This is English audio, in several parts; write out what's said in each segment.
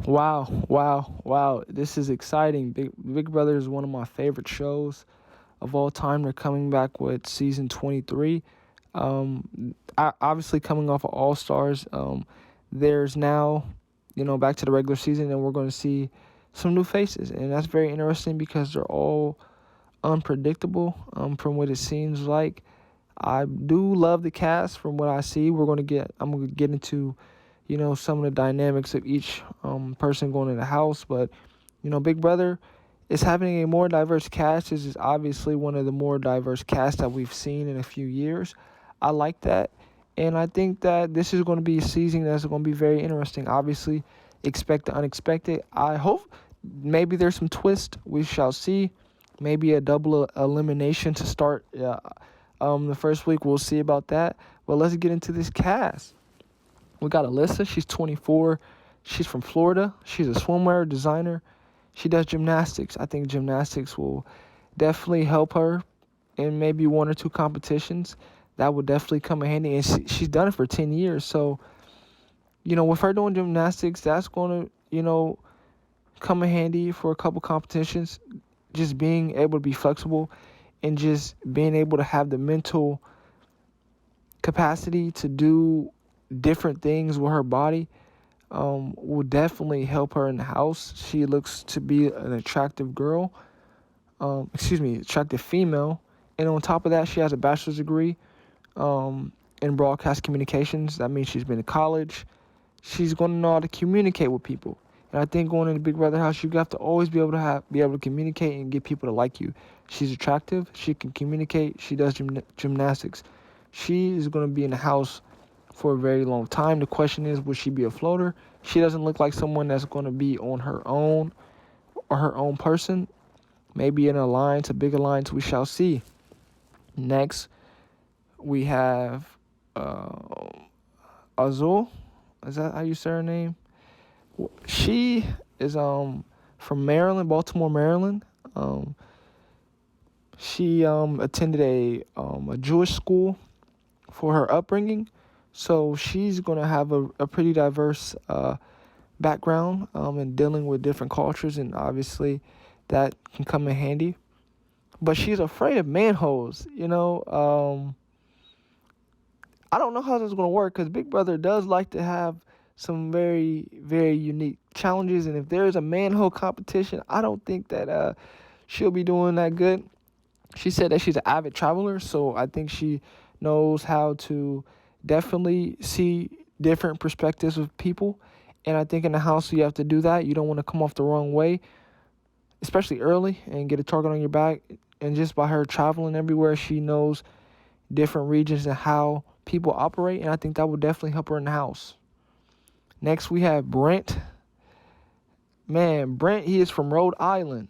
Wow. This is exciting. Big Brother is one of my favorite shows of all time. They're coming back with season 23. Obviously coming off of All Stars. There's now, back to the regular season, and we're going to see some new faces, and that's very interesting because they're all unpredictable. From what it seems like, I do love the cast. From what I see, I'm going to get into some of the dynamics of each person going in the house. But, Big Brother is having a more diverse cast. This is obviously one of the more diverse casts that we've seen in a few years. I like that. And I think that this is going to be a season that's going to be very interesting. Obviously, expect the unexpected. I hope maybe there's some twist. We shall see. Maybe a double elimination to start the first week. We'll see about that. But let's get into this cast. We got Alyssa. She's 24. She's from Florida. She's a swimwear designer. She does gymnastics. I think gymnastics will definitely help her in maybe one or two competitions. That would definitely come in handy. And she's done it for 10 years. So, with her doing gymnastics, that's going to, come in handy for a couple competitions. Just being able to be flexible and just being able to have the mental capacity to do different things with her body will definitely help her in the house. She looks to be an attractive girl. Attractive female. And on top of that, she has a bachelor's degree in broadcast communications. That means she's been to college. She's going to know how to communicate with people. And I think going in the Big Brother house, you have to always be able to communicate and get people to like you. She's attractive. She can communicate. She does gymnastics. She is going to be in the house for a very long time. The question is, will she be a floater? She doesn't look like someone that's going to be on her own or her own person. Maybe in an alliance, a big alliance, we shall see. Next, we have Azul. Is that how you say her name? She is from Maryland, Baltimore, Maryland. She attended a Jewish school for her upbringing. So she's going to have a pretty diverse background in dealing with different cultures, and obviously that can come in handy. But she's afraid of manholes, I don't know how this is going to work because Big Brother does like to have some very, very unique challenges. And if there's a manhole competition, I don't think that she'll be doing that good. She said that she's an avid traveler, so I think she knows how to definitely see different perspectives of people. And I think in the house you have to do that. You don't want to come off the wrong way, especially early, and get a target on your back. And just by her traveling everywhere, she knows different regions and how people operate. And I think that would definitely help her in the house. Next, we have Brent. Man, Brent, he is from Rhode Island.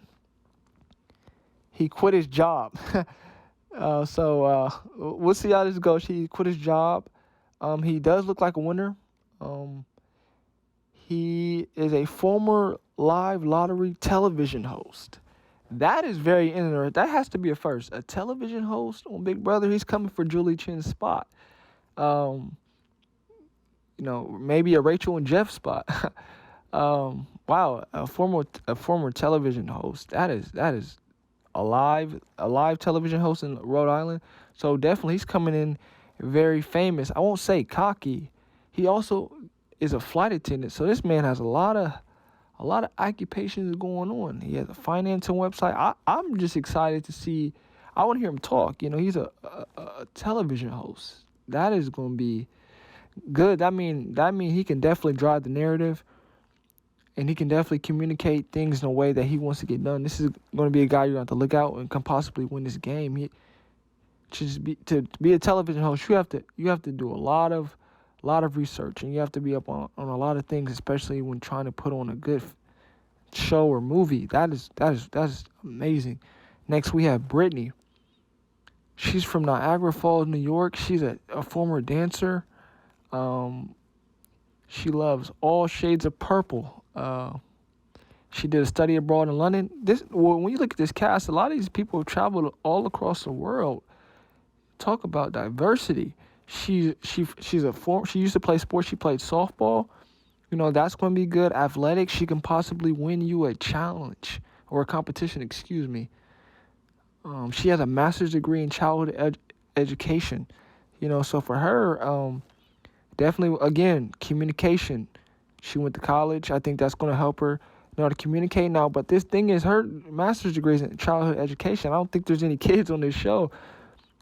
He quit his job. So we'll see how this goes. He quit his job. He does look like a winner. He is a former live lottery television host. That is very interesting. That has to be a first. A television host on Big Brother. He's coming for Julie Chen's spot. Maybe a Rachel and Jeff spot. Wow, a former television host. That is a live television host in Rhode Island. So definitely he's coming in very famous. I won't say cocky. He also is a flight attendant. So this man has a lot of occupations going on. He has a financing website. I'm just excited to see. I want to hear him talk. He's a television host. That is going to be good. That mean he can definitely drive the narrative, and he can definitely communicate things in a way that he wants to get done. This is going to be a guy you're going to have to look out and can possibly win this game. To be a television host, you have to do a lot of research, and you have to be up on a lot of things, especially when trying to put on a good show or movie. That is amazing. Next, we have Brittany. She's from Niagara Falls, New York. She's a former dancer. She loves all shades of purple. She did a study abroad in London. When you look at this cast, a lot of these people have traveled all across the world. Talk about diversity. She used to play sports. She played softball. That's going to be good. Athletic, she can possibly win you a challenge or a competition, excuse me. She has a master's degree in childhood education. So for her, definitely, again, communication. She went to college. I think that's going to help her know how to communicate now. But this thing is, her master's degree is in childhood education. I don't think there's any kids on this show.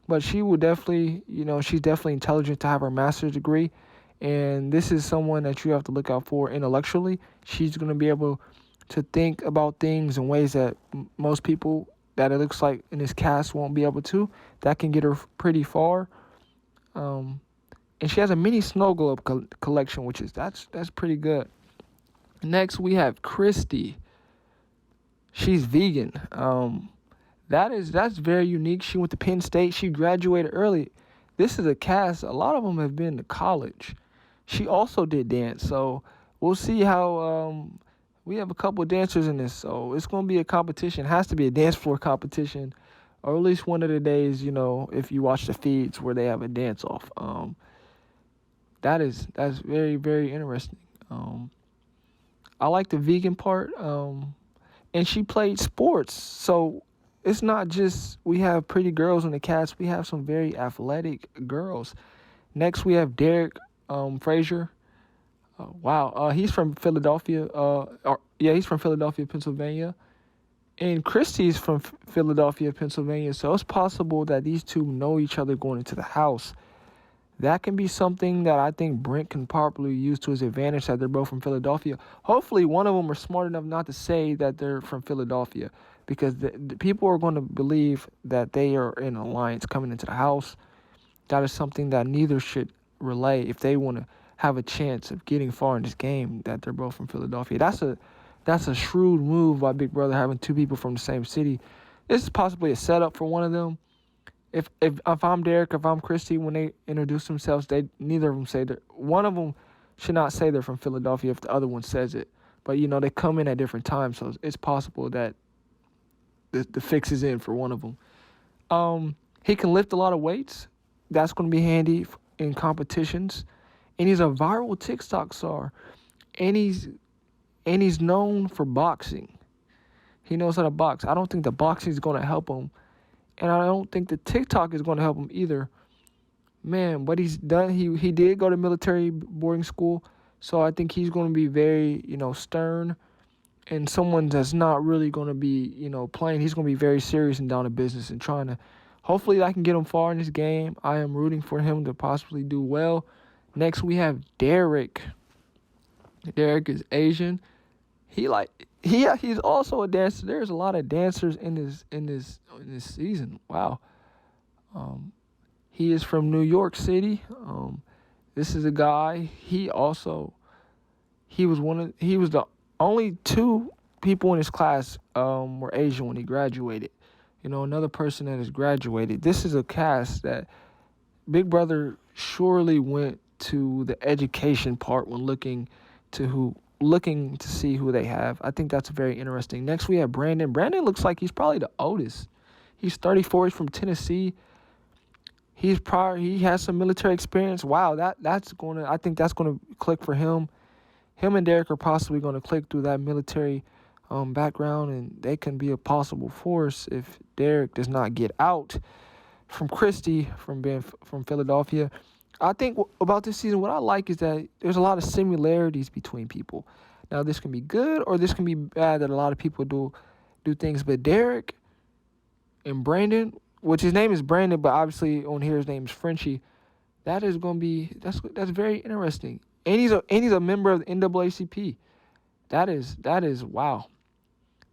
But she will definitely, she's definitely intelligent to have her master's degree. And this is someone that you have to look out for intellectually. She's going to be able to think about things in ways that most people that it looks like in this cast won't be able to. That can get her pretty far. And she has a mini snow globe collection, which is that's pretty good. Next, we have Christy. She's vegan. That's very unique. She went to Penn State. She graduated early. This is a cast. A lot of them have been to college. She also did dance, so we'll see how. We have a couple of dancers in this, so it's going to be a competition. It has to be a dance floor competition, or at least one of the days. If you watch the feeds where they have a dance off. That's very, very interesting. I like the vegan part. And she played sports, so it's not just we have pretty girls in the cast. We have some very athletic girls. Next, we have Derrick Fraser. Wow, he's from Philadelphia. He's from Philadelphia, Pennsylvania. And Christy's from Philadelphia, Pennsylvania. So it's possible that these two know each other going into the house. That can be something that I think Brent can probably use to his advantage, that they're both from Philadelphia. Hopefully one of them are smart enough not to say that they're from Philadelphia, because the people are going to believe that they are in an alliance coming into the house. That is something that neither should relay if they want to have a chance of getting far in this game, that they're both from Philadelphia. That's a shrewd move by Big Brother, having two people from the same city. This is possibly a setup for one of them. If I'm Derrick, if I'm Christy, when they introduce themselves, neither of them say that. One of them should not say they're from Philadelphia if the other one says it. But they come in at different times, so it's possible that the fix is in for one of them. He can lift a lot of weights. That's going to be handy in competitions. And he's a viral TikTok star, and he's known for boxing. He knows how to box. I don't think the boxing is going to help him. And I don't think the TikTok is going to help him either. Man, what he's done, he did go to military boarding school. So I think he's going to be very, stern. And someone that's not really going to be, playing. He's going to be very serious and down to business and trying to. Hopefully I can get him far in this game. I am rooting for him to possibly do well. Next we have Derrick. Derrick is Asian. He's also a dancer. There's a lot of dancers in this season. Wow. He is from New York City. This is a guy. He was the only two people in his class were Asian when he graduated. Another person that has graduated. This is a cast that Big Brother surely went to the education part when looking to see who they have. I think that's very interesting. Next, we have Brandon. Brandon looks like he's probably the oldest. He's 34. He's from Tennessee. He has some military experience. Wow, I think that's gonna click for him. Him and Derrick are possibly gonna click through that military background, and they can be a possible force if Derrick does not get out from Christy, from being from Philadelphia. I think about this season, what I like is that there's a lot of similarities between people. Now, this can be good or this can be bad, that a lot of people do things. But Derrick and Brandon, which his name is Brandon, but obviously on here his name is Frenchie, that is going to be that's very interesting. And he's a member of the NAACP. That is wow.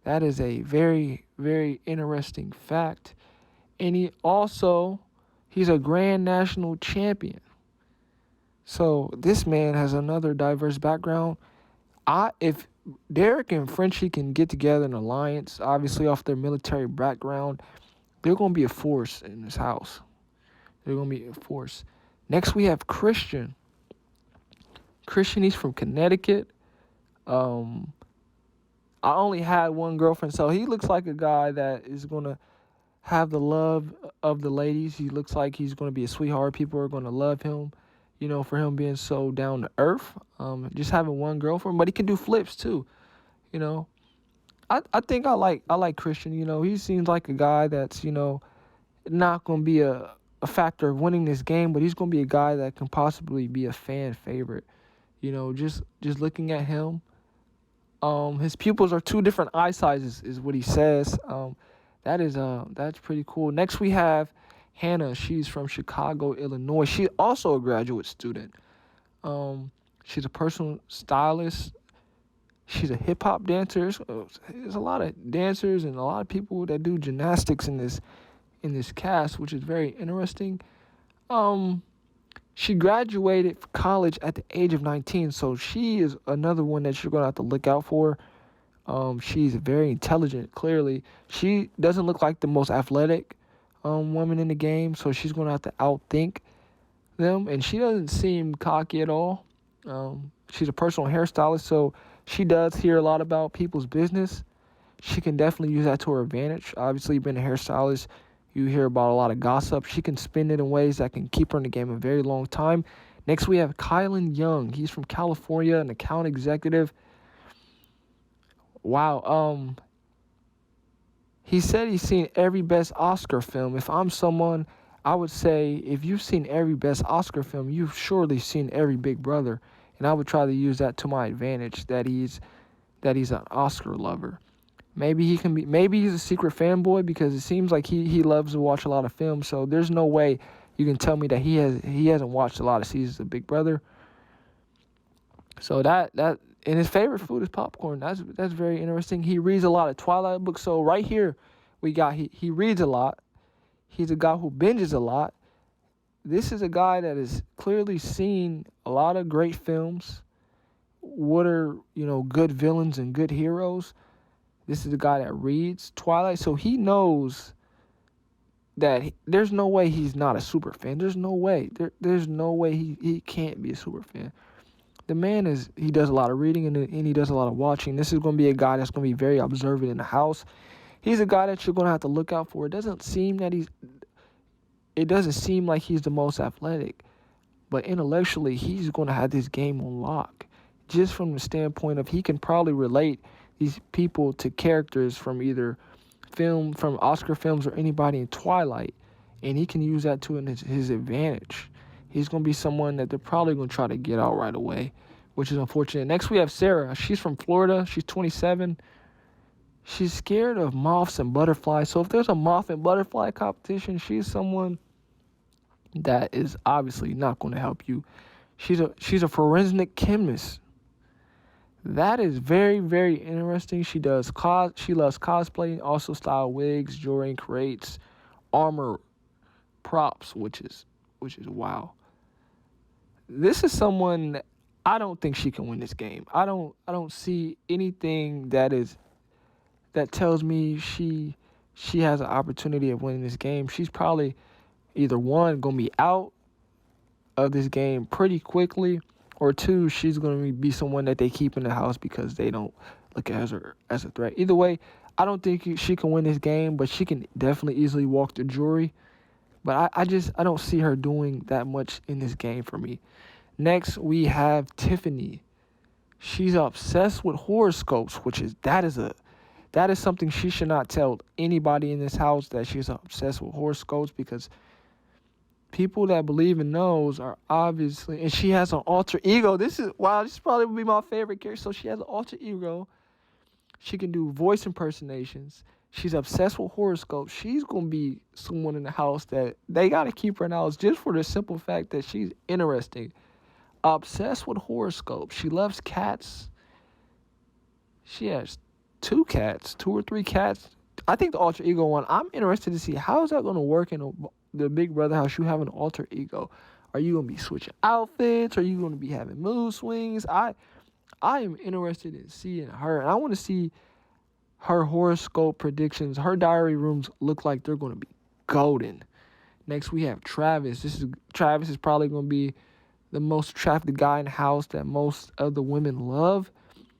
That is a very, very interesting fact. And he's a Grand National Champion. So this man has another diverse background. If Derrick and Frenchie can get together in an alliance, obviously off their military background, they're going to be a force in this house. They're going to be a force. Next, we have Christian. Christian, he's from Connecticut. I only had one girlfriend, so he looks like a guy that is going to have the love of the ladies. He looks like he's going to be a sweetheart. People are going to love him. for him being so down to earth, just having one girlfriend, but he can do flips too. You know, I think I like Christian. He seems like a guy that's not going to be a factor of winning this game, but he's going to be a guy that can possibly be a fan favorite. Just looking at him, his pupils are two different eye sizes, is what he says. That's pretty cool. Next we have Hannah. She's from Chicago, Illinois. She's also a graduate student. She's a personal stylist. She's a hip hop dancer. There's a lot of dancers and a lot of people that do gymnastics in this cast, which is very interesting. She graduated college at the age of 19, so she is another one that you're gonna have to look out for. She's very intelligent. Clearly, she doesn't look like the most athletic woman in the game, so she's gonna have to outthink them. And she doesn't seem cocky at all. She's a personal hairstylist, so she does hear a lot about people's business. She can definitely use that to her advantage. Obviously, being a hairstylist, you hear about a lot of gossip. She can spin it in ways that can keep her in the game a very long time. Next, we have Kylan Young. He's from California, an account executive. Wow. He said he's seen every best Oscar film. If I'm someone, I would say if you've seen every best Oscar film, you've surely seen every Big Brother. And I would try to use that to my advantage, that he's an Oscar lover. Maybe he's a secret fanboy, because it seems like he loves to watch a lot of films. So there's no way you can tell me that he hasn't watched a lot of seasons of Big Brother. So that and his favorite food is popcorn. That's very interesting. He reads a lot of Twilight books. So right here we got he reads a lot. He's a guy who binges a lot. This is a guy that has clearly seen a lot of great films. What are, good villains and good heroes. This is a guy that reads Twilight, so he knows that there's no way he's not a super fan. There's no way. There's no way he can't be a super fan. The man he does a lot of reading and he does a lot of watching. This is going to be a guy that's going to be very observant in the house. He's a guy that you're going to have to look out for. It doesn't seem like he's the most athletic, but intellectually he's going to have this game on lock. Just from the standpoint of he can probably relate these people to characters from either from Oscar films or anybody in Twilight, and he can use that to his advantage. He's going to be someone that they're probably going to try to get out right away, which is unfortunate. Next, we have Sarah. She's from Florida. She's 27. She's scared of moths and butterflies. So if there's a moth and butterfly competition, she's someone that is obviously not going to help you. She's a forensic chemist. That is very, very interesting. She loves cosplay, also style wigs, jewelry, and creates armor props, which is wow. This is someone that I don't think she can win this game. I don't see anything that tells me she has an opportunity of winning this game. She's probably either one, gonna be out of this game pretty quickly, or two, she's going to be someone that they keep in the house because they don't look at her as a threat. Either way, I don't think she can win this game, but she can definitely easily walk the jury. But I don't see her doing that much in this game for me. Next, we have Tiffany. She's obsessed with horoscopes, that is something she should not tell anybody in this house, that she's obsessed with horoscopes, because people that believe in those are obviously, and she has an alter ego. This probably would be my favorite character. So she has an alter ego. She can do voice impersonations. She's obsessed with horoscopes. She's going to be someone in the house that they got to keep her in the house just for the simple fact that she's interesting. Obsessed with horoscopes. She loves cats. She has 2 or 3 cats. I think the alter ego one, I'm interested to see how is that going to work in the Big Brother house. You have an alter ego. Are you going to be switching outfits? Are you going to be having mood swings? I am interested in seeing her, and I want to see her horoscope predictions. Her diary rooms look like they're going to be golden. Next, we have Travis. Travis is probably going to be the most attractive guy in the house that most of the women love.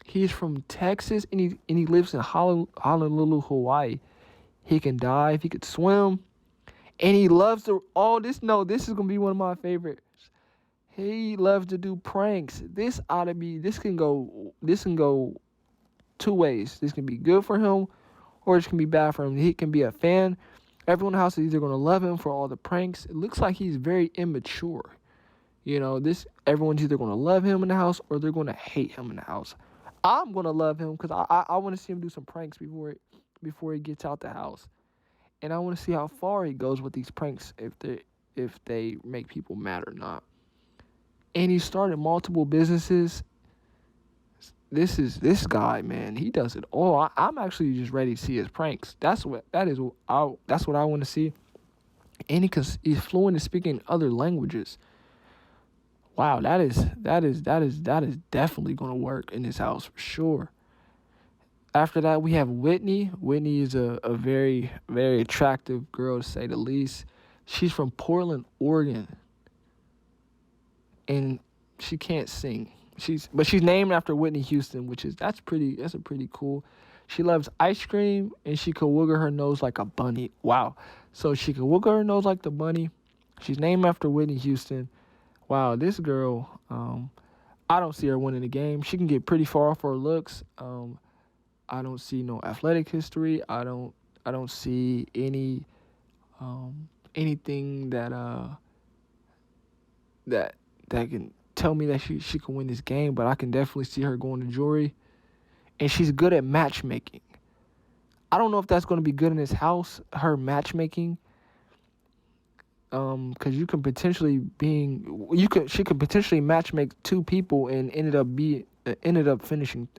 He's from Texas, and he lives in Honolulu, Hawaii. He can dive. He could swim. And he loves all this. No, this is going to be one of my favorites. He loves to do pranks. This can go two ways. This can be good for him or it can be bad for him. He can be a fan. Everyone in the house is either going to love him for all the pranks. It looks like he's very immature. Everyone's either going to love him in the house or they're going to hate him in the house. I'm going to love him because I want to see him do some pranks before he gets out the house. And I want to see how far he goes with these pranks if they make people mad or not. And he started multiple businesses. This guy, man. He does it all. I'm actually just ready to see his pranks. That's what I want to see. And he's fluent in speaking other languages. Wow, that is definitely going to work in this house for sure. After that, we have Whitney. Whitney is a very, very attractive girl, to say the least. She's from Portland, Oregon. And she can't sing. She's named after Whitney Houston, that's a pretty cool. She loves ice cream and she can wiggle her nose like a bunny. Wow. So she can wiggle her nose like the bunny. She's named after Whitney Houston. Wow, this girl, I don't see her winning the game. She can get pretty far off her looks. I don't see no athletic history. I don't see anything that can tell me that she can win this game, but I can definitely see her going to jury. And she's good at matchmaking. I don't know if that's going to be good in this house, her matchmaking. Because she could potentially matchmake two people and end up finishing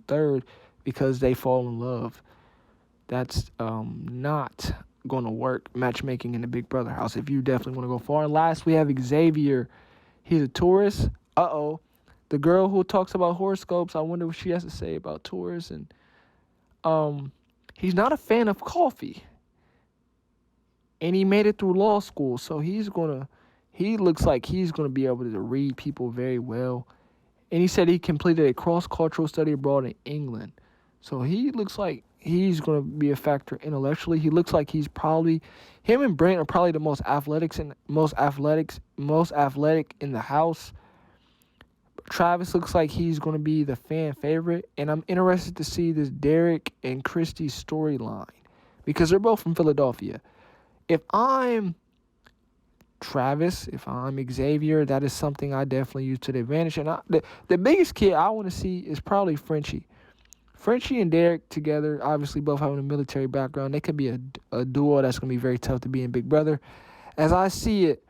third because they fall in love. That's not gonna work, matchmaking in the Big Brother house. If you definitely want to go far. And last, we have Xavier. He's a Taurus. The girl who talks about horoscopes. I wonder what she has to say about Taurus. And he's not a fan of coffee. And he made it through law school, so he looks like he's gonna be able to read people very well. And he said he completed a cross-cultural study abroad in England. So he looks like he's gonna be a factor intellectually. He looks like him and Brent are probably the most athletic in the house. Travis looks like he's gonna be the fan favorite, and I'm interested to see this Derrick and Christy storyline because they're both from Philadelphia. If I'm Travis, if I'm Xavier, that is something I definitely use to the advantage. And the biggest kid I want to see is probably Frenchie. Frenchie and Derrick together, obviously both having a military background, they could be a duo that's going to be very tough to be in Big Brother. As I see it,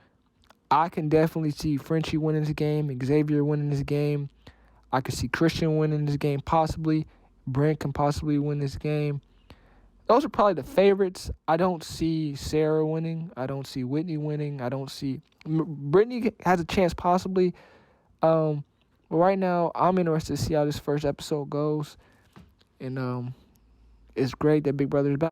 I can definitely see Frenchie winning this game, Xavier winning this game. I could see Christian winning this game possibly. Brent can possibly win this game. Those are probably the favorites. I don't see Sarah winning. I don't see Whitney winning. I don't see Brittany has a chance possibly. But right now, I'm interested to see how this first episode goes. And it's great that Big Brother is back.